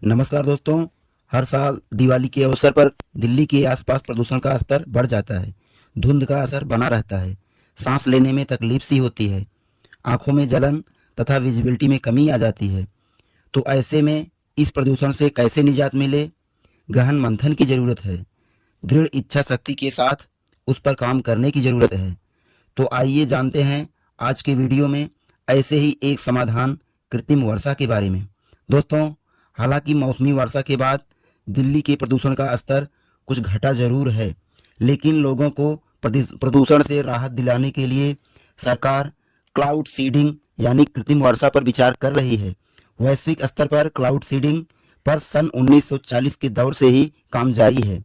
नमस्कार दोस्तों। हर साल दिवाली के अवसर पर दिल्ली के आसपास प्रदूषण का स्तर बढ़ जाता है। धुंध का असर बना रहता है। सांस लेने में तकलीफ सी होती है। आंखों में जलन तथा विजिबिलिटी में कमी आ जाती है। तो ऐसे में इस प्रदूषण से कैसे निजात मिले, गहन मंथन की जरूरत है। दृढ़ इच्छा शक्ति के साथ उस पर काम करने की जरूरत है। तो आइए जानते हैं आज के वीडियो में ऐसे ही एक समाधान, कृत्रिम वर्षा के बारे में। दोस्तों, हालांकि मौसमी वर्षा के बाद दिल्ली के प्रदूषण का स्तर कुछ घटा जरूर है, लेकिन लोगों को प्रदूषण से राहत दिलाने के लिए सरकार क्लाउड सीडिंग यानी कृत्रिम वर्षा पर विचार कर रही है। वैश्विक स्तर पर क्लाउड सीडिंग पर सन 1940 के दौर से ही काम जारी है।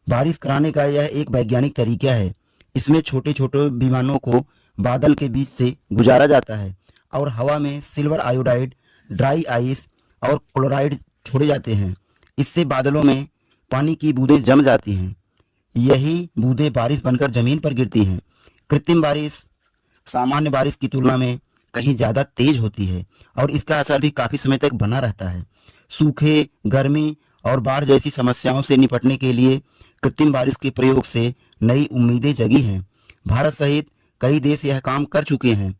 बारिश कराने का यह एक वैज्ञानिक तरीका है। इसमें छोटे छोटे विमानों को बादल के बीच से गुजारा जाता है और हवा में सिल्वर आयोडाइड, ड्राई आइस और क्लोराइड छोड़े जाते हैं। इससे बादलों में पानी की बूंदें जम जाती हैं। यही बूंदें बारिश बनकर जमीन पर गिरती हैं। कृत्रिम बारिश सामान्य बारिश की तुलना में कहीं ज़्यादा तेज होती है और इसका असर भी काफ़ी समय तक बना रहता है। सूखे, गर्मी और बाढ़ जैसी समस्याओं से निपटने के लिए कृत्रिम बारिश के प्रयोग से नई उम्मीदें जगी हैं। भारत सहित कई देश यह काम कर चुके हैं,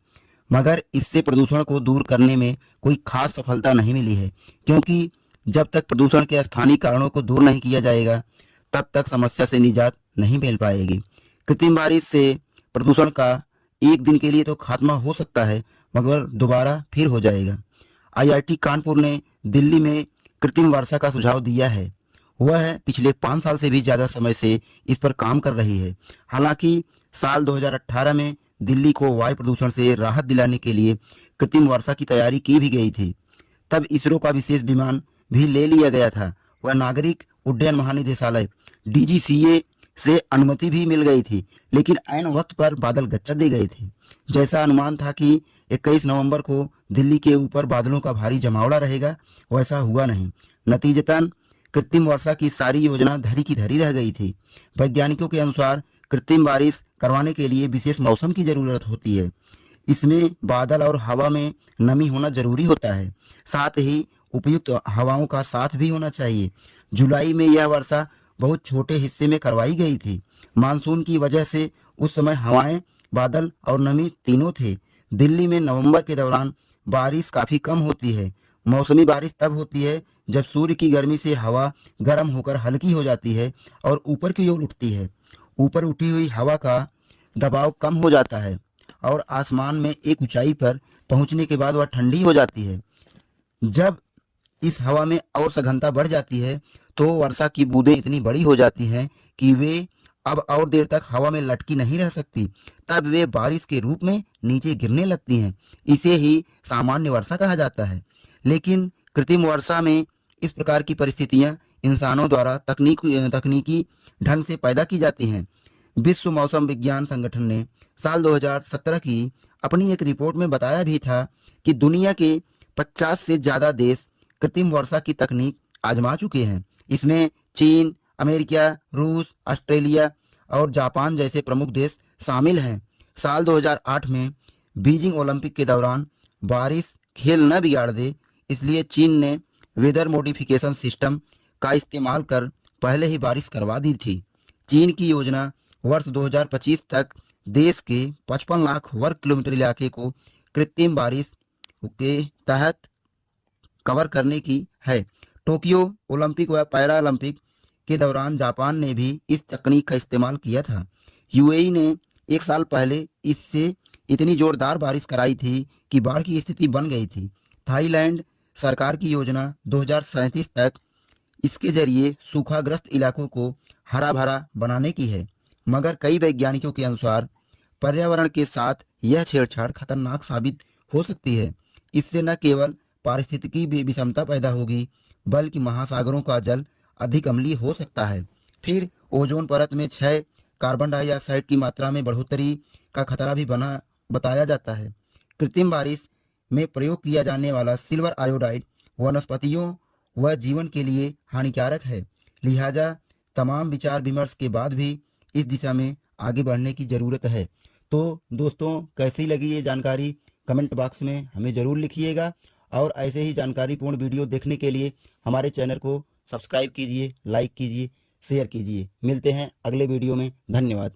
मगर इससे प्रदूषण को दूर करने में कोई खास सफलता नहीं मिली है, क्योंकि जब तक प्रदूषण के स्थानीय कारणों को दूर नहीं किया जाएगा, तब तक समस्या से निजात नहीं मिल पाएगी। कृत्रिम बारिश से प्रदूषण का एक दिन के लिए तो खात्मा हो सकता है, मगर दोबारा फिर हो जाएगा। आईआईटी कानपुर ने दिल्ली में कृत्रिम वर्षा का सुझाव दिया है। वह पिछले 5 साल से भी ज़्यादा समय से इस पर काम कर रही है। हालांकि साल 2018 में दिल्ली को वायु प्रदूषण से राहत दिलाने के लिए कृत्रिम वर्षा की तैयारी की भी गई थी। तब इसरो का विशेष विमान भी ले लिया गया था। वह नागरिक उड्डयन महानिदेशालय डीजीसीए से अनुमति भी मिल गई थी, लेकिन ऐन वक्त पर बादल गच्चा दे गए थे। जैसा अनुमान था कि 21 नवंबर को दिल्ली के ऊपर बादलों का भारी जमावड़ा रहेगा, वैसा हुआ नहीं। नतीजतन कृत्रिम वर्षा की सारी योजना धरी की धरी रह गई थी। वैज्ञानिकों के अनुसार कृत्रिम बारिश करवाने के लिए विशेष मौसम की जरूरत होती है। इसमें बादल और हवा में नमी होना जरूरी होता है। साथ ही उपयुक्त हवाओं का साथ भी होना चाहिए। जुलाई में यह वर्षा बहुत छोटे हिस्से में करवाई गई थी। मानसून की वजह से उस समय हवाएं, बादल और नमी तीनों थे। दिल्ली में नवंबर के दौरान बारिश काफ़ी कम होती है। मौसमी बारिश तब होती है जब सूर्य की गर्मी से हवा गर्म होकर हल्की हो जाती है और ऊपर की ओर उठती है। ऊपर उठी हुई हवा का दबाव कम हो जाता है और आसमान में एक ऊंचाई पर पहुंचने के बाद वह ठंडी हो जाती है। जब इस हवा में और सघनता बढ़ जाती है तो वर्षा की बूंदें इतनी बड़ी हो जाती हैं कि वे अब और देर तक हवा में लटकी नहीं रह सकती। तब वे बारिश के रूप में नीचे गिरने लगती हैं। इसे ही सामान्य वर्षा कहा जाता है। लेकिन कृत्रिम वर्षा में इस प्रकार की परिस्थितियां इंसानों द्वारा तकनीकी ढंग से पैदा की जाती हैं। विश्व मौसम विज्ञान संगठन ने साल 2017 की अपनी एक रिपोर्ट में बताया भी था कि दुनिया के 50 से ज़्यादा देश कृत्रिम वर्षा की तकनीक आजमा चुके हैं। इसमें चीन, अमेरिका, रूस, ऑस्ट्रेलिया और जापान जैसे प्रमुख देश शामिल हैं। साल 2008 में बीजिंग ओलंपिक के दौरान बारिश खेल न बिगाड़ दे, इसलिए चीन ने वेदर मॉडिफिकेशन सिस्टम का इस्तेमाल कर पहले ही बारिश करवा दी थी। चीन की योजना वर्ष 2025 तक देश के 55 लाख वर्ग किलोमीटर इलाके को कृत्रिम बारिश के तहत कवर करने की है। टोक्यो ओलंपिक व पैरा ओलंपिक के दौरान जापान ने भी इस तकनीक का इस्तेमाल किया था। यूएई ने 1 साल पहले इससे इतनी जोरदार बारिश कराई थी कि बाढ़ की स्थिति बन गई थी। थाईलैंड सरकार की योजना 2037 तक इसके जरिए सूखाग्रस्त इलाकों को हरा भरा बनाने की है, मगर कई वैज्ञानिकों के अनुसार पर्यावरण के साथ यह छेड़छाड़ खतरनाक साबित हो सकती है। इससे न केवल पारिस्थितिकी विषमता पैदा होगी, बल्कि महासागरों का जल अधिक अम्लीय हो सकता है। फिर ओजोन परत में क्षय, कार्बन डाइऑक्साइड की मात्रा में बढ़ोतरी का खतरा भी बना बताया जाता है। कृत्रिम बारिश में प्रयोग किया जाने वाला सिल्वर आयोडाइड वनस्पतियों व जीवन के लिए हानिकारक है। लिहाजा तमाम विचार विमर्श के बाद भी इस दिशा में आगे बढ़ने की ज़रूरत है। तो दोस्तों, कैसी लगी ये जानकारी कमेंट बॉक्स में हमें ज़रूर लिखिएगा और ऐसे ही जानकारीपूर्ण वीडियो देखने के लिए हमारे चैनल को सब्सक्राइब कीजिए, लाइक कीजिए, शेयर कीजिए। मिलते हैं अगले वीडियो में। धन्यवाद।